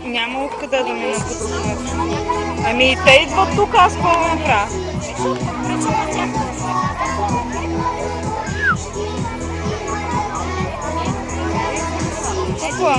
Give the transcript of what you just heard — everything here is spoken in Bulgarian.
Няма откъде да минат по друг начин. Ами те идват тук, аз какво да направя? Какво?